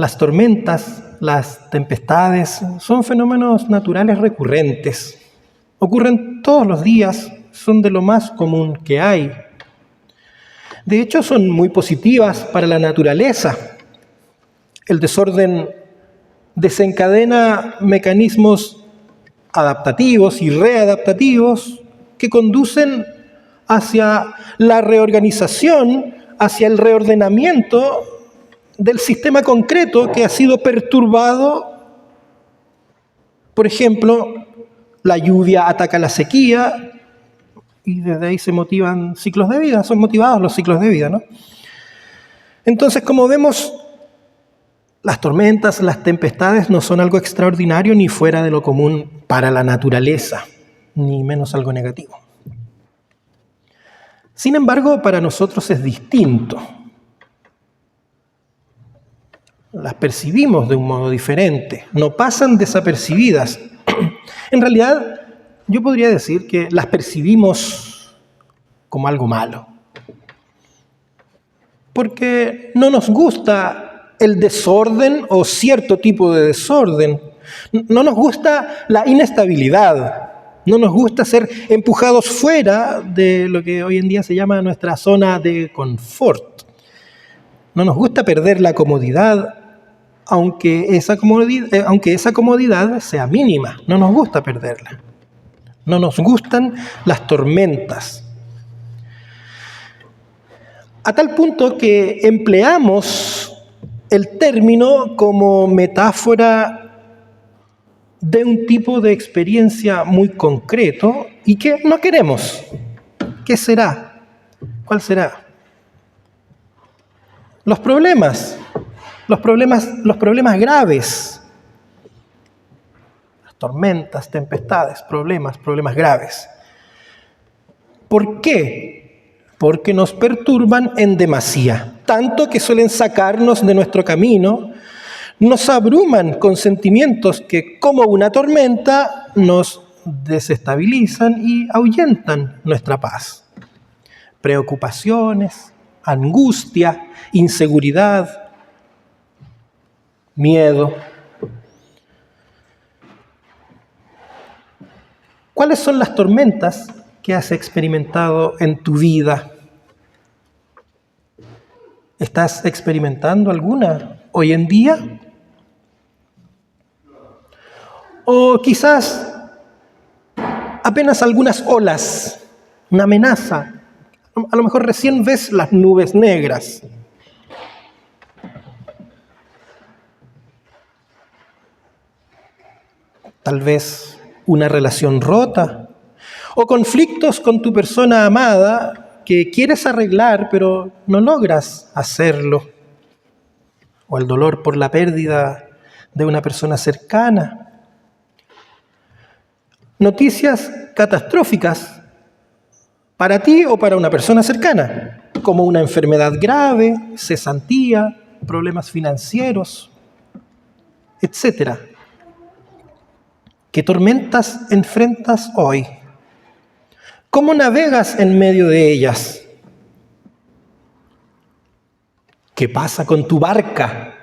Las tormentas, las tempestades son fenómenos naturales recurrentes. Ocurren todos los días, son de lo más común que hay. De hecho, son muy positivas para la naturaleza. El desorden desencadena mecanismos adaptativos y readaptativos que conducen hacia la reorganización, hacia el reordenamiento del sistema concreto que ha sido perturbado. Por ejemplo, la lluvia ataca la sequía y desde ahí se motivan ciclos de vida, son motivados los ciclos de vida, ¿no? Entonces, como vemos, las tormentas, las tempestades no son algo extraordinario ni fuera de lo común para la naturaleza, ni menos algo negativo. Sin embargo, para nosotros es distinto. Las percibimos de un modo diferente, no pasan desapercibidas. En realidad, yo podría decir que las percibimos como algo malo, porque no nos gusta el desorden o cierto tipo de desorden, no nos gusta la inestabilidad, no nos gusta ser empujados fuera de lo que hoy en día se llama nuestra zona de confort. No nos gusta perder la comodidad, aunque esa comodidad sea mínima, no nos gusta perderla. No nos gustan las tormentas. A tal punto que empleamos el término como metáfora de un tipo de experiencia muy concreto y que no queremos. ¿Qué será? ¿Cuál será? Los problemas graves. Las tormentas, tempestades, problemas graves. ¿Por qué? Porque nos perturban en demasía, tanto que suelen sacarnos de nuestro camino, nos abruman con sentimientos que, como una tormenta, nos desestabilizan y ahuyentan nuestra paz. Preocupaciones, angustia, inseguridad, miedo. ¿Cuáles son las tormentas que has experimentado en tu vida? ¿Estás experimentando alguna hoy en día? O quizás apenas algunas olas, una amenaza. A lo mejor recién ves las nubes negras. Tal vez una relación rota o conflictos con tu persona amada que quieres arreglar pero no logras hacerlo. O el dolor por la pérdida de una persona cercana. Noticias catastróficas para ti o para una persona cercana, como una enfermedad grave, cesantía, problemas financieros, etc. ¿Qué tormentas enfrentas hoy? ¿Cómo navegas en medio de ellas? ¿Qué pasa con tu barca?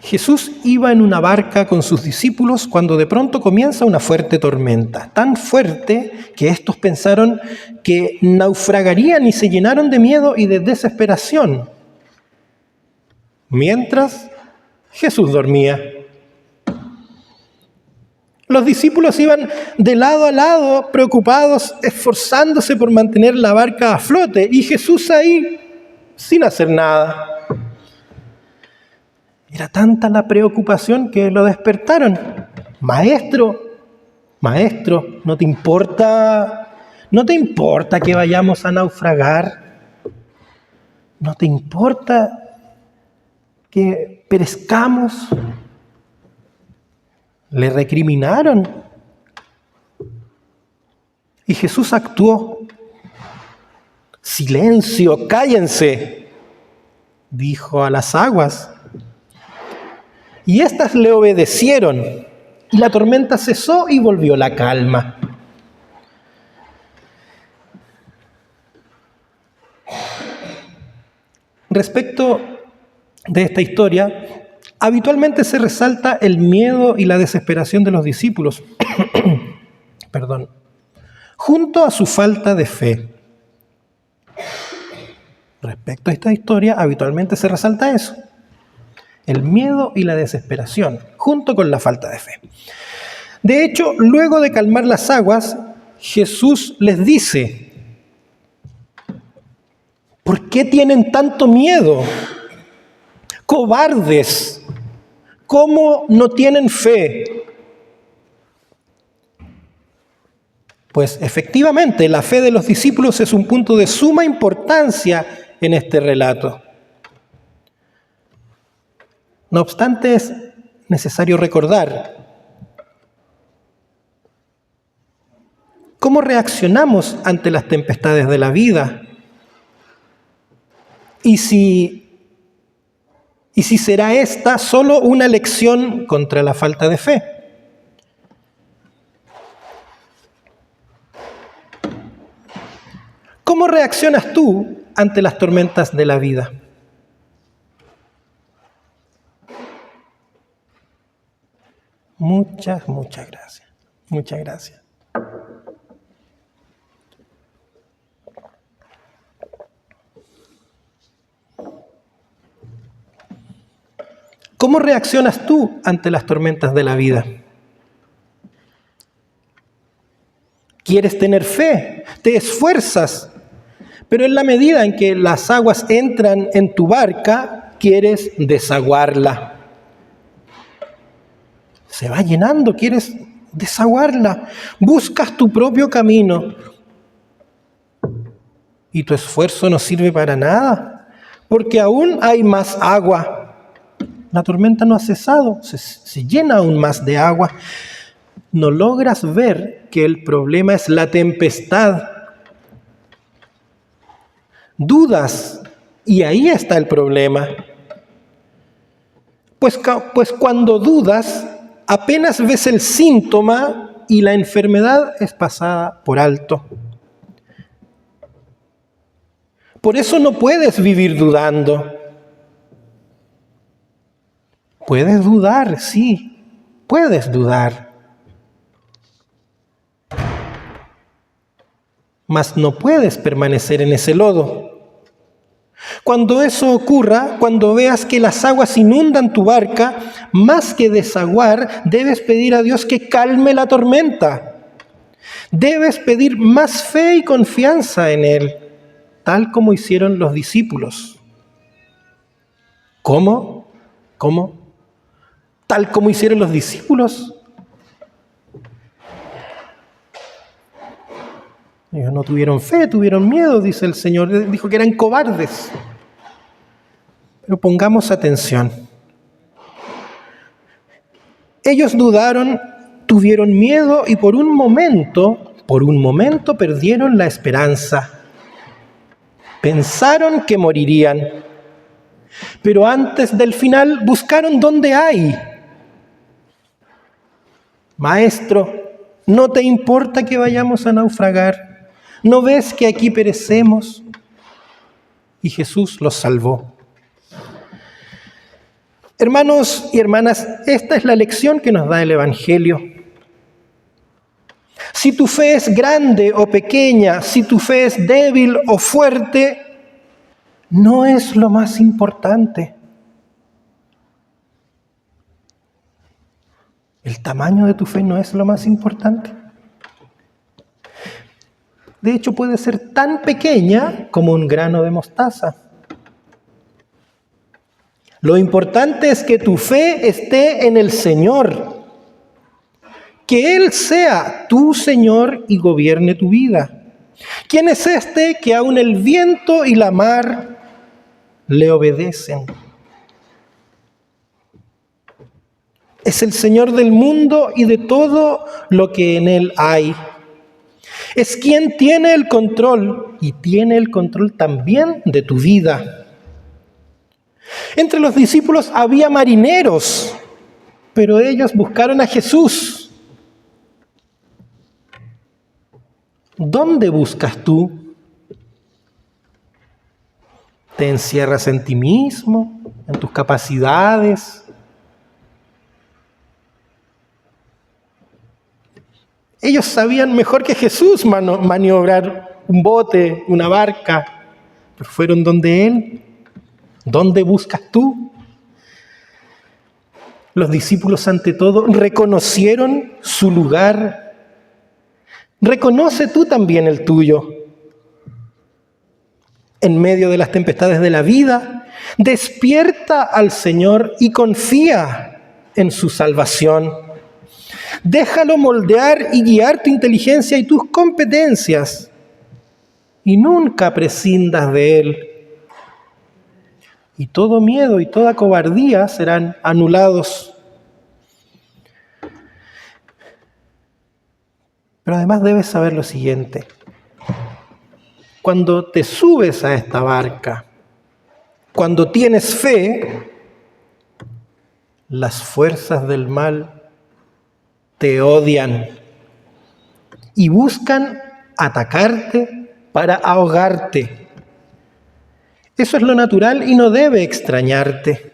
Jesús iba en una barca con sus discípulos cuando de pronto comienza una fuerte tormenta, tan fuerte que estos pensaron que naufragarían y se llenaron de miedo y de desesperación, mientras Jesús dormía. Los discípulos iban de lado a lado, preocupados, esforzándose por mantener la barca a flote, y Jesús ahí, sin hacer nada. Era tanta la preocupación que lo despertaron. Maestro, ¿no te importa que vayamos a naufragar? ¿No te importa que perezcamos? Le recriminaron. Y Jesús actuó. Silencio, cállense, dijo a las aguas. Y éstas le obedecieron, y la tormenta cesó y volvió la calma. Respecto de esta historia, habitualmente se resalta el miedo y la desesperación de los discípulos, perdón, junto a su falta de fe. Respecto a esta historia, habitualmente se resalta eso, el miedo y la desesperación, junto con la falta de fe. De hecho, luego de calmar las aguas, Jesús les dice: ¿por qué tienen tanto miedo? Cobardes, ¿cómo no tienen fe? Pues efectivamente, la fe de los discípulos es un punto de suma importancia en este relato. No obstante, es necesario recordar cómo reaccionamos ante las tempestades de la vida y si será esta solo una lección contra la falta de fe. ¿Cómo reaccionas tú ante las tormentas de la vida? Muchas gracias. Muchas gracias. ¿Cómo reaccionas tú ante las tormentas de la vida? ¿Quieres tener fe? ¿Te esfuerzas? Pero en la medida en que las aguas entran en tu barca, quieres desaguarla. Se va llenando, quieres desaguarla. Buscas tu propio camino. Y tu esfuerzo no sirve para nada, porque aún hay más agua. La tormenta no ha cesado, se llena aún más de agua. No logras ver que el problema es la tempestad. Dudas, y ahí está el problema. Pues cuando dudas, apenas ves el síntoma y la enfermedad es pasada por alto. Por eso no puedes vivir dudando. Puedes dudar, sí, puedes dudar. Mas no puedes permanecer en ese lodo. Cuando eso ocurra, cuando veas que las aguas inundan tu barca, más que desaguar, debes pedir a Dios que calme la tormenta. Debes pedir más fe y confianza en Él, tal como hicieron los discípulos. ¿Cómo? ¿Tal como hicieron los discípulos? Ellos no tuvieron fe, tuvieron miedo, dice el Señor. Dijo que eran cobardes. Pero pongamos atención. Ellos dudaron, tuvieron miedo y por un momento perdieron la esperanza. Pensaron que morirían. Pero antes del final buscaron dónde hay. Maestro, ¿no te importa que vayamos a naufragar? ¿No ves que aquí perecemos? Y Jesús los salvó. Hermanos y hermanas, esta es la lección que nos da el Evangelio. Si tu fe es grande o pequeña, si tu fe es débil o fuerte, no es lo más importante. El tamaño de tu fe no es lo más importante. De hecho, puede ser tan pequeña como un grano de mostaza. Lo importante es que tu fe esté en el Señor. Que Él sea tu Señor y gobierne tu vida. ¿Quién es este que aun el viento y la mar le obedecen? Es el Señor del mundo y de todo lo que en él hay. Es quien tiene el control y tiene el control también de tu vida. Entre los discípulos había marineros, pero ellos buscaron a Jesús. ¿Dónde buscas tú? Te encierras en ti mismo, en tus capacidades. Ellos sabían mejor que Jesús maniobrar un bote, una barca, pero fueron donde Él. ¿Dónde buscas tú? Los discípulos, ante todo, reconocieron su lugar. Reconoce tú también el tuyo. En medio de las tempestades de la vida, despierta al Señor y confía en su salvación. Déjalo moldear y guiar tu inteligencia y tus competencias, y nunca prescindas de Él. Y todo miedo y toda cobardía serán anulados. Pero además debes saber lo siguiente. Cuando te subes a esta barca, cuando tienes fe, las fuerzas del mal te odian y buscan atacarte para ahogarte. Eso es lo natural y no debe extrañarte.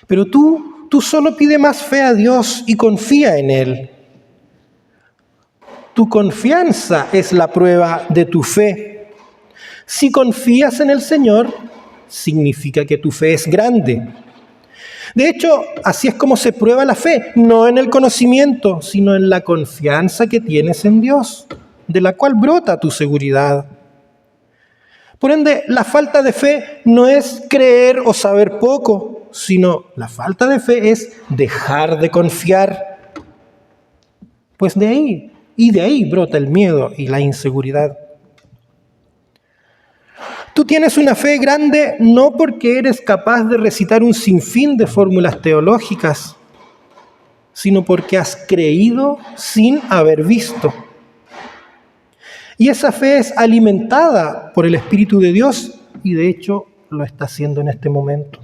Pero tú solo pide más fe a Dios y confía en Él. Tu confianza es la prueba de tu fe. Si confías en el Señor, significa que tu fe es grande. De hecho, así es como se prueba la fe, no en el conocimiento, sino en la confianza que tienes en Dios, de la cual brota tu seguridad. Por ende, la falta de fe no es creer o saber poco, sino la falta de fe es dejar de confiar. Pues de ahí brota el miedo y la inseguridad. Tú tienes una fe grande no porque eres capaz de recitar un sinfín de fórmulas teológicas, sino porque has creído sin haber visto. Y esa fe es alimentada por el Espíritu de Dios y de hecho lo está haciendo en este momento.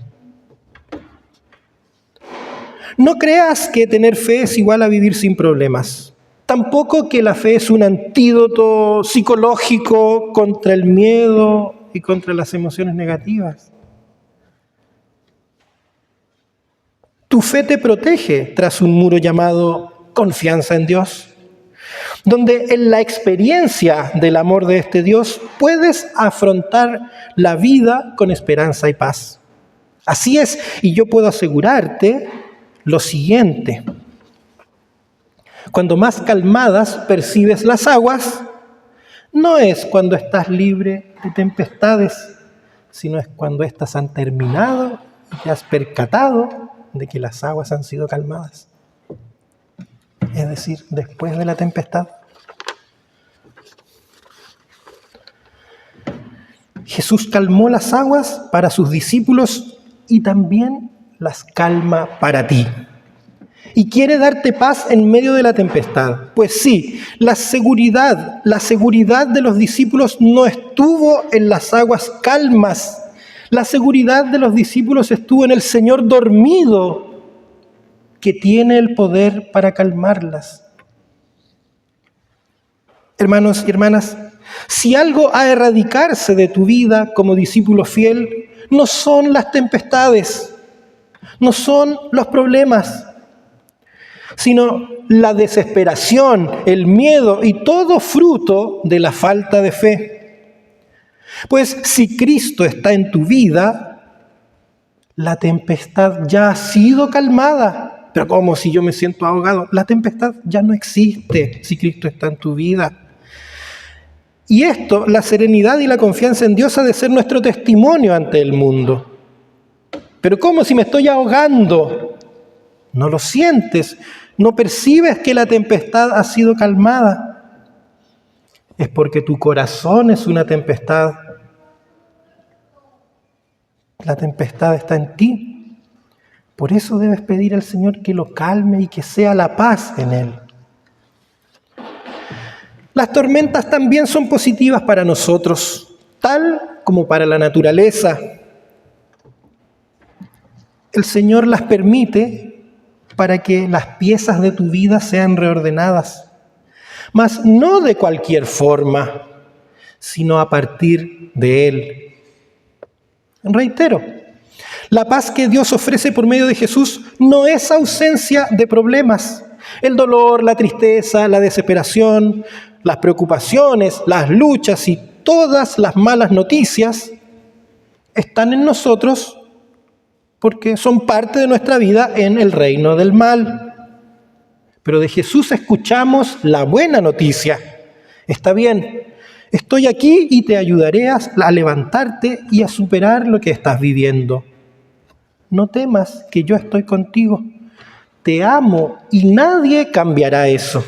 No creas que tener fe es igual a vivir sin problemas. Tampoco que la fe es un antídoto psicológico contra el miedo y contra las emociones negativas. Tu fe te protege tras un muro llamado confianza en Dios, donde en la experiencia del amor de este Dios puedes afrontar la vida con esperanza y paz. Así es, y yo puedo asegurarte lo siguiente. Cuando más calmadas percibes las aguas, no es cuando estás libre de tempestades, sino es cuando éstas han terminado y te has percatado de que las aguas han sido calmadas. Es decir, después de la tempestad. Jesús calmó las aguas para sus discípulos y también las calma para ti. Y quiere darte paz en medio de la tempestad. Pues sí, la seguridad de los discípulos no estuvo en las aguas calmas. La seguridad de los discípulos estuvo en el Señor dormido, que tiene el poder para calmarlas. Hermanos y hermanas, si algo ha de erradicarse de tu vida como discípulo fiel, no son las tempestades, no son los problemas, sino la desesperación, el miedo y todo fruto de la falta de fe. Pues si Cristo está en tu vida, la tempestad ya ha sido calmada. Pero ¿cómo si yo me siento ahogado? La tempestad ya no existe si Cristo está en tu vida. Y esto, la serenidad y la confianza en Dios ha de ser nuestro testimonio ante el mundo. Pero ¿cómo si me estoy ahogando? ¿No lo sientes? ¿No percibes que la tempestad ha sido calmada? Es porque tu corazón es una tempestad. La tempestad está en ti. Por eso debes pedir al Señor que lo calme y que sea la paz en Él. Las tormentas también son positivas para nosotros, tal como para la naturaleza. El Señor las permite para que las piezas de tu vida sean reordenadas, mas no de cualquier forma, sino a partir de Él. Reitero, la paz que Dios ofrece por medio de Jesús no es ausencia de problemas. El dolor, la tristeza, la desesperación, las preocupaciones, las luchas y todas las malas noticias están en nosotros porque son parte de nuestra vida en el reino del mal. Pero de Jesús escuchamos la buena noticia. Está bien, estoy aquí y te ayudaré a levantarte y a superar lo que estás viviendo. No temas, que yo estoy contigo. Te amo y nadie cambiará eso.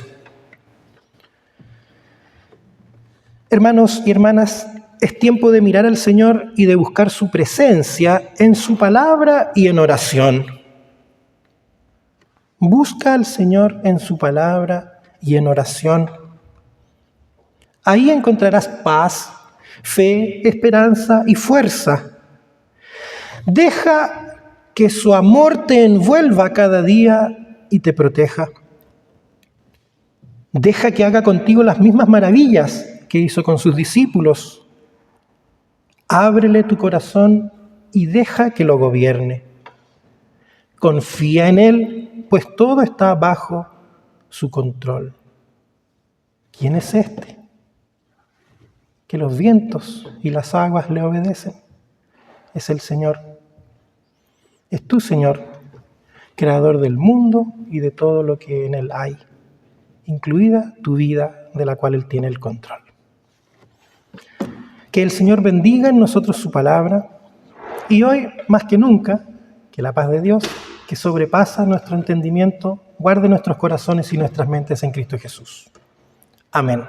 Hermanos y hermanas, es tiempo de mirar al Señor y de buscar su presencia en su palabra y en oración. Busca al Señor en su palabra y en oración. Ahí encontrarás paz, fe, esperanza y fuerza. Deja que su amor te envuelva cada día y te proteja. Deja que haga contigo las mismas maravillas que hizo con sus discípulos. Ábrele tu corazón y deja que lo gobierne. Confía en Él, pues todo está bajo su control. ¿Quién es este? Que los vientos y las aguas le obedecen. Es el Señor. Es tu Señor, creador del mundo y de todo lo que en Él hay, incluida tu vida, de la cual Él tiene el control. Que el Señor bendiga en nosotros su palabra y hoy, más que nunca, que la paz de Dios, que sobrepasa nuestro entendimiento, guarde nuestros corazones y nuestras mentes en Cristo Jesús. Amén.